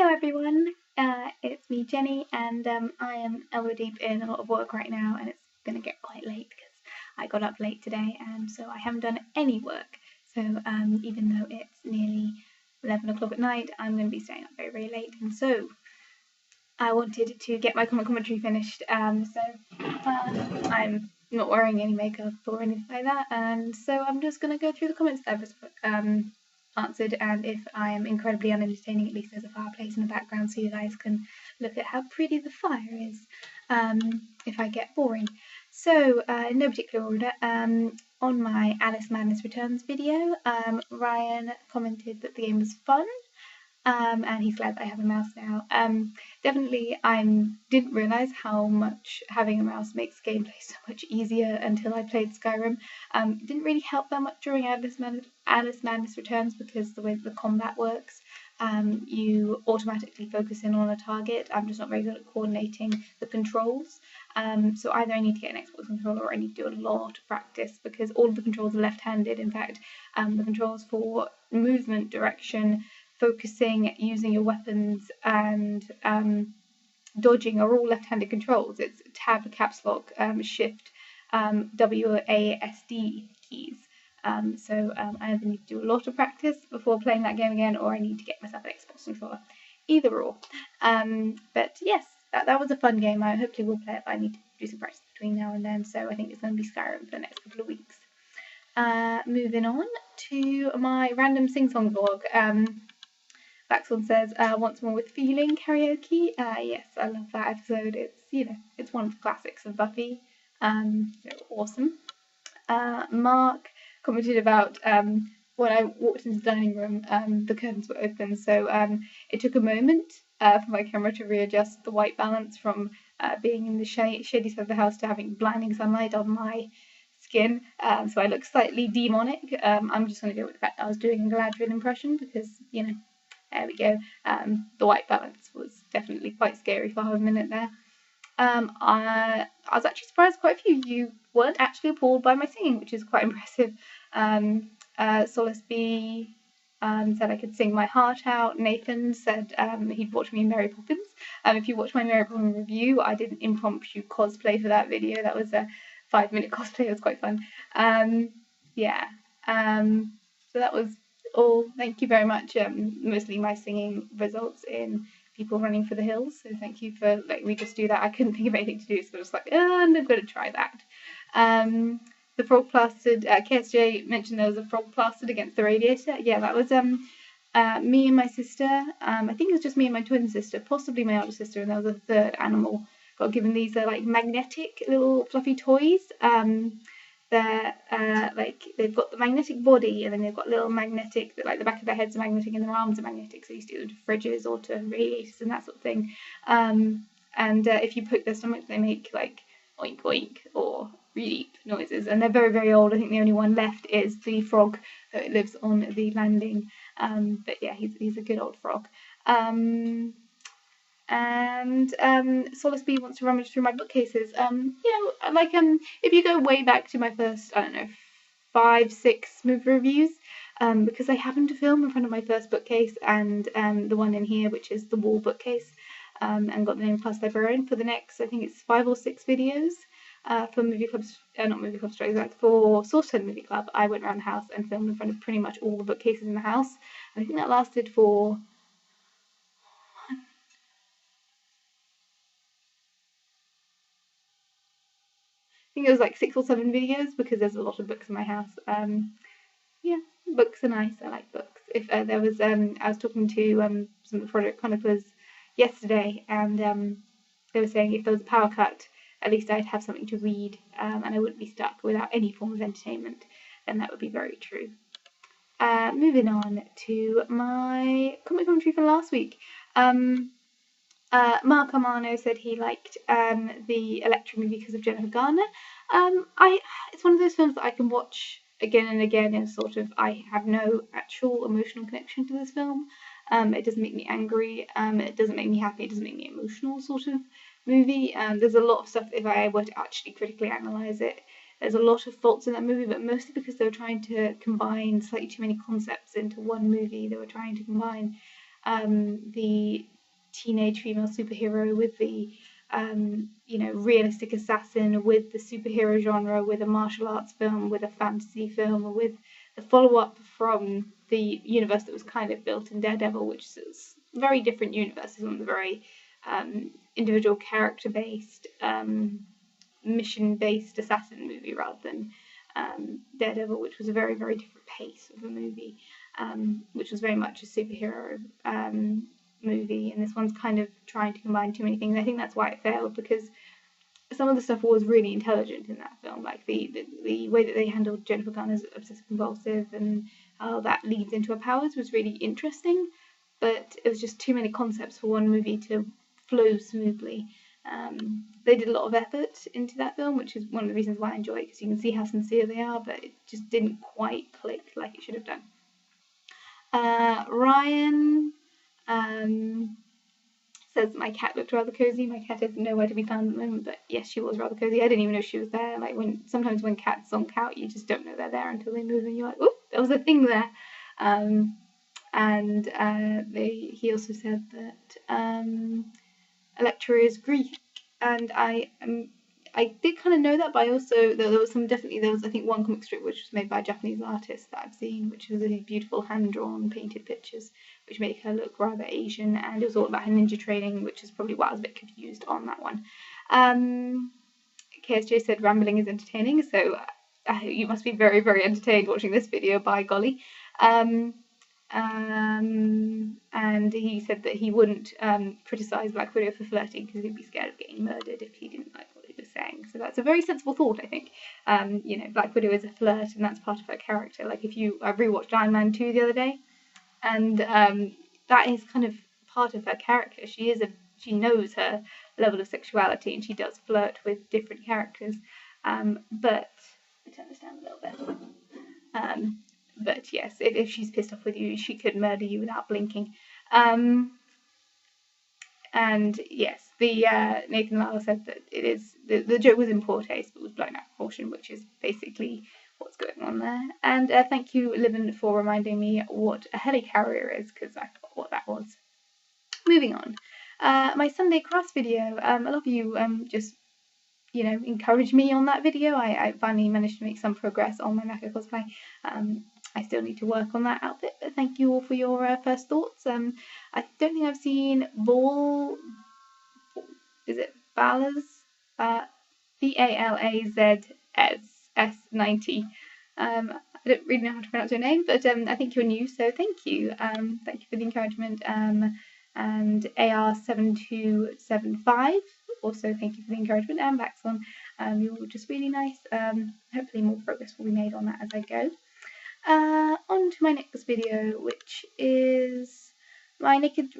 Hello everyone, it's me Jenny, and I am elbow deep in a lot of work right now, and it's going to get quite late because I got up late today, and so I haven't done any work. So even though it's nearly 11 o'clock at night, I'm going to be staying up very, very late, and so I wanted to get my commentary finished. I'm not wearing any makeup or anything like that, and so I'm just going to go through the comments that I've answered, and if I am incredibly unentertaining, at least there's a fireplace in the background so you guys can look at how pretty the fire is if I get boring. So in no particular order, on my Alice Madness Returns video, Ryan commented that the game was fun. And he's glad that I have a mouse now. Definitely, I didn't realise how much having a mouse makes gameplay so much easier until I played Skyrim. It didn't really help that much during Alice Madness Returns because the way that the combat works, you automatically focus in on a target. I'm just not very good at coordinating the controls. So either I need to get an Xbox controller or I need to do a lot of practice because all of the controls are left-handed. In fact, the controls for movement, direction, focusing, using your weapons, and dodging are all left-handed controls. It's tab, caps lock, shift, WASD keys. So I either need to do a lot of practice before playing that game again, or I need to get myself an Xbox controller. Either or. But yes, that was a fun game. I hopefully will play it, but I need to do some practice between now and then, so I think it's going to be Skyrim for the next couple of weeks. Moving on to my random sing-song vlog. Baxon says, once more with feeling karaoke. Yes, I love that episode. It's one of the classics of Buffy. Awesome. Mark commented about when I walked into the dining room, the curtains were open, so it took a moment for my camera to readjust the white balance from being in the shady side of the house to having blinding sunlight on my skin, so I look slightly demonic. I'm just going to go with the fact that I was doing a Galadriel impression because, there we go. The white balance was definitely quite scary for half a minute there. I was actually surprised quite a few of you weren't actually appalled by my singing, which is quite impressive. Solace B said I could sing my heart out. Nathan said he'd watch me in Mary Poppins. If you watch my Mary Poppins review, I did an impromptu cosplay for that video. That was a 5-minute cosplay. It was quite fun. So that was all. Thank you very much. Mostly my singing results in people running for the hills, so thank you for letting me just do that. I couldn't think of anything to do, so I was like, and I'm going to try that. The frog plastered, KSJ mentioned there was a frog plastered against the radiator. Yeah, that was me and my sister. I think it was just me and my twin sister, possibly my older sister, and there was a third animal. Got given these like magnetic little fluffy toys. They've got the magnetic body, and then they've got little magnetic, like the back of their heads are magnetic and their arms are magnetic, so you do them to fridges or to radiators and that sort of thing. If you poke their stomach, they make like oink oink or really deep noises, and they're very, very old. I think the only one left is the frog that lives on the landing, but yeah, he's a good old frog. Solace B wants to rummage through my bookcases. If you go way back to my first, 5-6 movie reviews, because I happened to film in front of my first bookcase and the one in here, which is the wall bookcase, and got the name Class Librarian for the next, I think it's 5 or 6 videos for Movie Club's, not Movie Club Strikes Back, for Saucepan Movie Club. I went around the house and filmed in front of pretty much all the bookcases in the house, and I think that lasted for I think it was like 6 or 7 videos because there's a lot of books in my house. Books are nice. I like books. If there was, I was talking to some of the Project Chroniclers yesterday, and they were saying if there was a power cut, at least I'd have something to read, and I wouldn't be stuck without any form of entertainment. And that would be very true. Moving on to my comic commentary for last week. Mark Armano said he liked the Electra movie because of Jennifer Garner. It's one of those films that I can watch again and again, and sort of I have no actual emotional connection to this film. It doesn't make me angry. It doesn't make me happy. It doesn't make me emotional sort of movie. There's a lot of stuff, if I were to actually critically analyse it, there's a lot of faults in that movie, but mostly because they were trying to combine slightly too many concepts into one movie. They were trying to combine the teenage female superhero, with the realistic assassin, with the superhero genre, with a martial arts film, with a fantasy film, with the follow-up from the universe that was kind of built in Daredevil, which is a very different universe. This one's a very individual character-based, mission-based assassin movie rather than Daredevil, which was a very, very different pace of a movie, which was very much a superhero movie. And this one's kind of trying to combine too many things. I think that's why it failed, because some of the stuff was really intelligent in that film, like the way that they handled Jennifer Garner's obsessive compulsive and how that leads into her powers was really interesting, but it was just too many concepts for one movie to flow smoothly. They did a lot of effort into that film, which is one of the reasons why I enjoy it, because you can see how sincere they are, but it just didn't quite click like it should have done. Ryan says my cat looked rather cozy. My cat is nowhere to be found at the moment, but yes, she was rather cozy. I didn't even know she was there. Like sometimes when cats zonk out, you just don't know they're there until they move, and you're like, oh, there was a thing there. He also said that Electra is Greek, and I did kind of know that, but I also there was I think one comic strip which was made by a Japanese artist that I've seen, which was these beautiful hand-drawn painted pictures which make her look rather Asian, and it was all about her ninja training, which is probably why I was a bit confused on that one. KSJ said rambling is entertaining, so you must be very, very entertained watching this video, by golly. And he said that he wouldn't criticise Black Widow for flirting because he'd be scared of getting murdered if he didn't like what he was saying. So that's a very sensible thought, I think. Black Widow is a flirt, and that's part of her character. Like I rewatched Iron Man 2 the other day, and that is kind of part of her character. She knows her level of sexuality, and she does flirt with different characters. But let me turn this down a little bit. But yes, if she's pissed off with you, she could murder you without blinking. And yes, the Nathan Lyle said that it is the joke was in poor taste, but was blown out of proportion, which is basically what's going on there. And thank you, Livin, for reminding me what a helicarrier is, because I forgot what that was. Moving on, my Sunday crafts video. A lot of you just encouraged me on that video. I finally managed to make some progress on my Mecha cosplay. I still need to work on that outfit, but thank you all for your first thoughts. I don't think I've seen is it Balaz? BALAZS 90. I don't really know how to pronounce your name, but I think you're new, so thank you. Thank you for the encouragement. And AR7275, also thank you for the encouragement. And Baxon, you're just really nice. Hopefully more progress will be made on that as I go. On to my next video, which is my Naked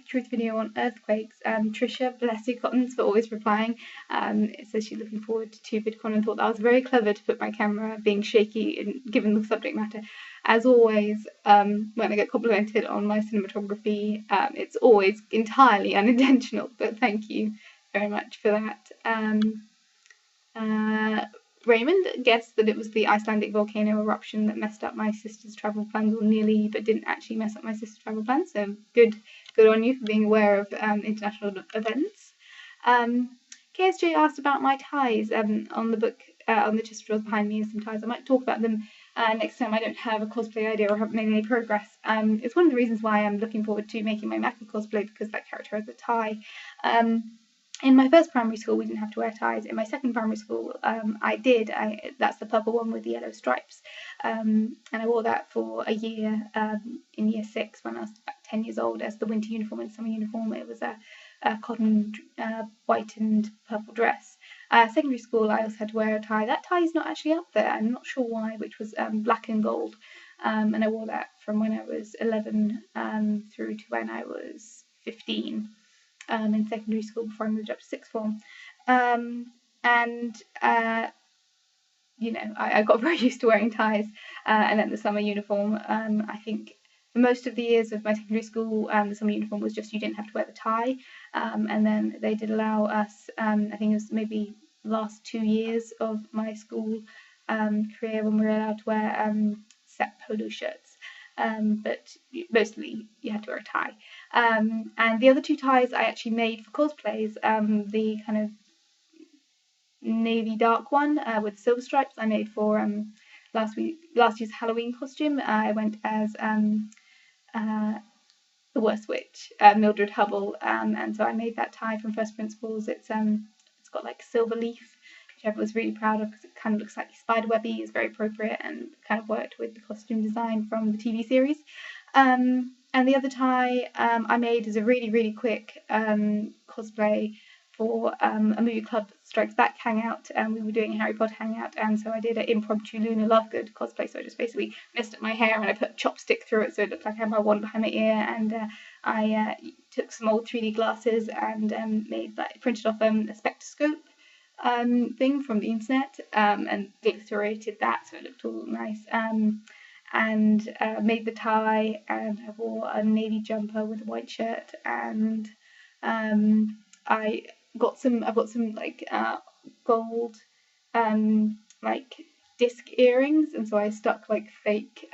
Truth video on earthquakes. Trisha, bless you cottons, for always replying. It says she's looking forward to VidCon and thought that was very clever to put my camera being shaky and given the subject matter. As always, when I get complimented on my cinematography, it's always entirely unintentional, but thank you very much for that. Raymond guessed that it was the Icelandic volcano eruption that messed up my sister's travel plans, or nearly, but didn't actually mess up my sister's travel plans. So good on you for being aware of international events. KSJ asked about my ties on the book, on the chest of drawers behind me, and some ties. I might talk about them next time I don't have a cosplay idea or haven't made any progress. It's one of the reasons why I'm looking forward to making my Maka cosplay, because that character has a tie. In my first primary school, we didn't have to wear ties. In my second primary school, I did. That's the purple one with the yellow stripes. And I wore that for a year in year 6 when I was about 10 years old as the winter uniform and summer uniform. It was a cotton white and purple dress. Secondary school, I also had to wear a tie. That tie is not actually up there. I'm not sure why, which was black and gold. And I wore that from when I was 11 through to when I was 15. In secondary school before I moved up to sixth form. I got very used to wearing ties. And then the summer uniform, I think for most of the years of my secondary school, the summer uniform was just you didn't have to wear the tie. And then they did allow us, I think it was maybe the last 2 years of my school career when we were allowed to wear set polo shirts. but mostly you had to wear a tie. And the other 2 ties I actually made for cosplays. The kind of navy dark one with silver stripes I made for last year's Halloween costume. I went as the worst witch, Mildred Hubble, and so I made that tie from First Principles. It's got like silver leaf, which I was really proud of because it kind of looks like spiderwebby. It's very appropriate and kind of worked with the costume design from the TV series. And the other tie I made as a really quick cosplay for a movie club Strikes Back hangout, and we were doing a Harry Potter hangout, and so I did an impromptu Luna Lovegood cosplay. So I just basically messed up my hair and I put a chopstick through it so it looked like I had my wand behind my ear, and I took some old 3D glasses and printed off a spectroscope thing from the internet and gliterated that so it looked all nice. And made the tie, and I wore a navy jumper with a white shirt, and I've got some like gold like disc earrings, and so I stuck like fake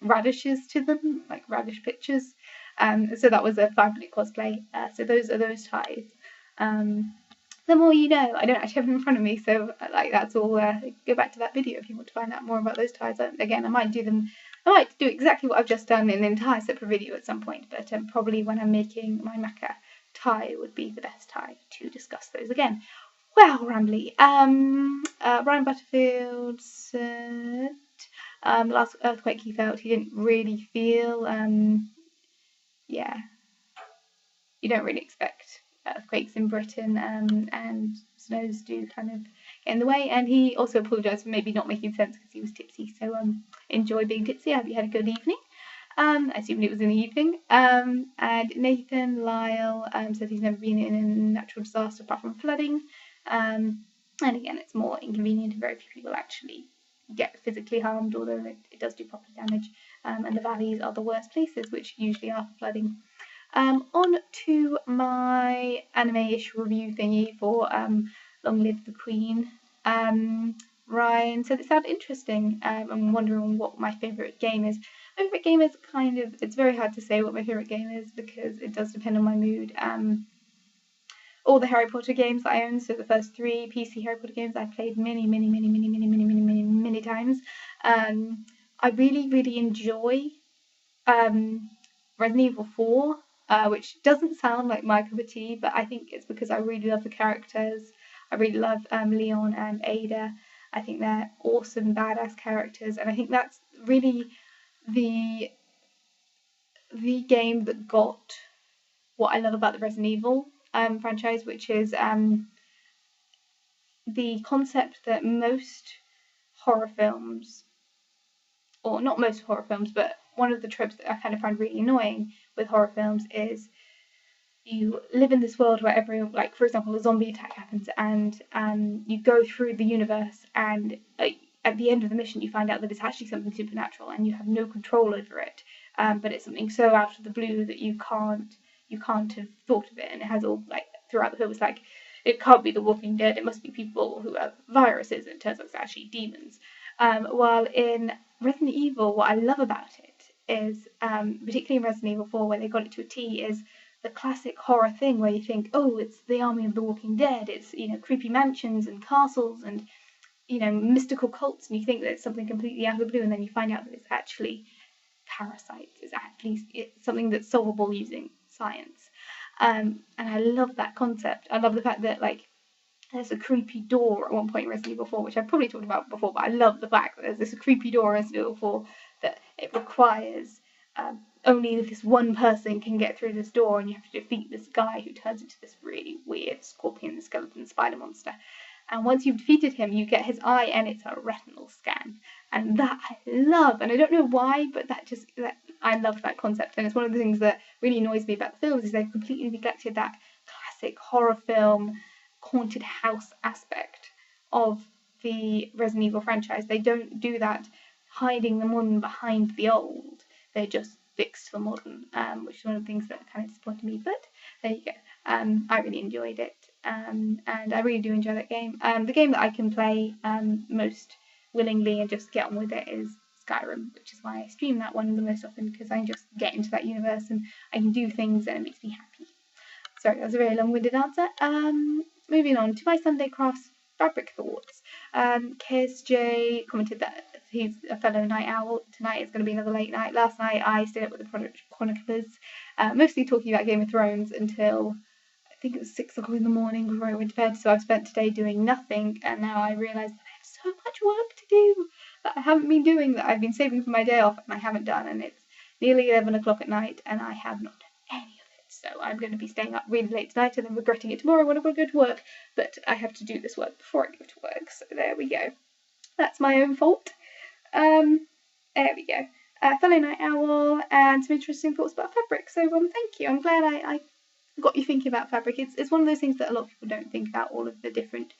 radishes to them, like radish pictures. So that was a 5-minute cosplay. So those are those ties. The more you know. I don't actually have them in front of me, so like that's all. Go back to that video if you want to find out more about those ties. Again, I might do exactly what I've just done in an entire separate video at some point, but probably when I'm making my Maca tie would be the best tie to discuss those again. Well, Rambly. Ryan Butterfield said the last earthquake he felt he didn't really feel. Yeah, you don't really expect earthquakes in Britain, and snows do kind of get in the way. And he also apologised for maybe not making sense because he was tipsy. So enjoy being tipsy. I hope you had a good evening. I assumed it was in the evening. And Nathan Lyle said he's never been in a natural disaster apart from flooding. And again, it's more inconvenient and very few people actually get physically harmed, although it does do property damage. And the valleys are the worst places, which usually are for flooding. On to my anime-ish review thingy for Long Live the Queen. Ryan said it sounded interesting. I'm wondering what my favourite game is. My favourite game is it's very hard to say what my favourite game is because it does depend on my mood. All the Harry Potter games that I own, so the first 3 PC Harry Potter games I've played many times. I really enjoy Resident Evil 4. Which doesn't sound like my cup of tea, but I think it's because I really love the characters. I really love Leon and Ada. I think they're awesome, badass characters, and I think that's really the game that got what I love about the Resident Evil franchise, which is the concept that most horror films, or not most horror films, but one of the tropes that I kind of find really annoying with horror films is you live in this world where like for example, a zombie attack happens, and you go through the universe, and at the end of the mission you find out that it's actually something supernatural and you have no control over it, but it's something so out of the blue that you can't have thought of it, and it has all like throughout the film it's like it can't be the Walking Dead, it must be people who have viruses, and it turns out it's actually demons. While in Resident Evil, what I love about it is, particularly in Resident Evil 4, where they got it to a T, is the classic horror thing where you think, oh, it's the army of the Walking Dead, it's, creepy mansions and castles and, mystical cults, and you think that it's something completely out of the blue, and then you find out that it's actually parasites, it's something that's solvable using science. And I love that concept. I love the fact that, like, there's a creepy door at one point in Resident Evil 4, which I've probably talked about before, but I love the fact that there's this creepy door in Resident Evil 4 that it requires only this one person can get through this door, and you have to defeat this guy who turns into this really weird scorpion skeleton spider monster. And once you've defeated him, you get his eye, and it's a retinal scan. And that I love, and I don't know why, but I love that concept. And it's one of the things that really annoys me about the films is they've completely neglected that classic horror film haunted house aspect of the Resident Evil franchise. They don't do that hiding the modern behind the old. They're just fixed for modern, which is one of the things that kind of disappointed me. But there you go. I really enjoyed it, and I really do enjoy that game. The game that I can play most willingly and just get on with it is Skyrim, which is why I stream that one the most often, because I just get into that universe and I can do things and it makes me happy. Sorry, that was a very long-winded answer. Moving on to my Sunday crafts fabric thoughts. KSJ commented that he's a fellow night owl. Tonight is going to be another late night. Last night I stayed up with the chroniclers, mostly talking about Game of Thrones until I think it was 6 o'clock in the morning before I went to bed. So I've spent today doing nothing, and now I realise that I have so much work to do that I haven't been doing, that I've been saving for my day off, and I haven't done. And it's nearly 11 o'clock at night, and I have not done any of it. So I'm going to be staying up really late tonight and then regretting it tomorrow when I go to work. But I have to do this work before I go to work. So there we go. That's my own fault. There we go. Fellow night owl and some interesting thoughts about fabric. So thank you. I'm glad I got you thinking about fabric. It's one of those things that a lot of people don't think about, all of the different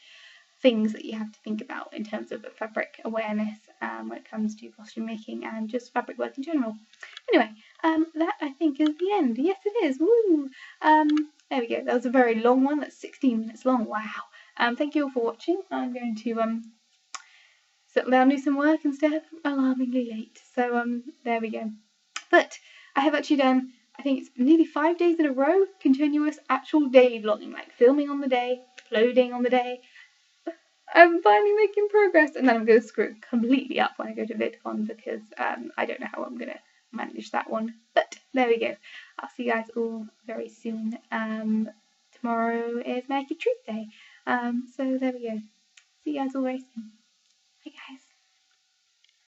things that you have to think about in terms of fabric awareness when it comes to costume making and just fabric work in general. Anyway, that I think is the end. Yes, it is. Woo! There we go. That was a very long one. That's 16 minutes long. Wow. Thank you all for watching. I'm going to settle down, do some work, and stay up alarmingly late. So there we go. But I have actually done, I think it's nearly 5 days in a row, continuous actual daily vlogging, like filming on the day, uploading on the day. I'm finally making progress, and then I'm going to screw it completely up when I go to VidCon, because I don't know how I'm going to manage that one. But there we go. I'll see you guys all very soon. Tomorrow is Make a Treat Day. So there we go. See you guys all very soon. Bye guys.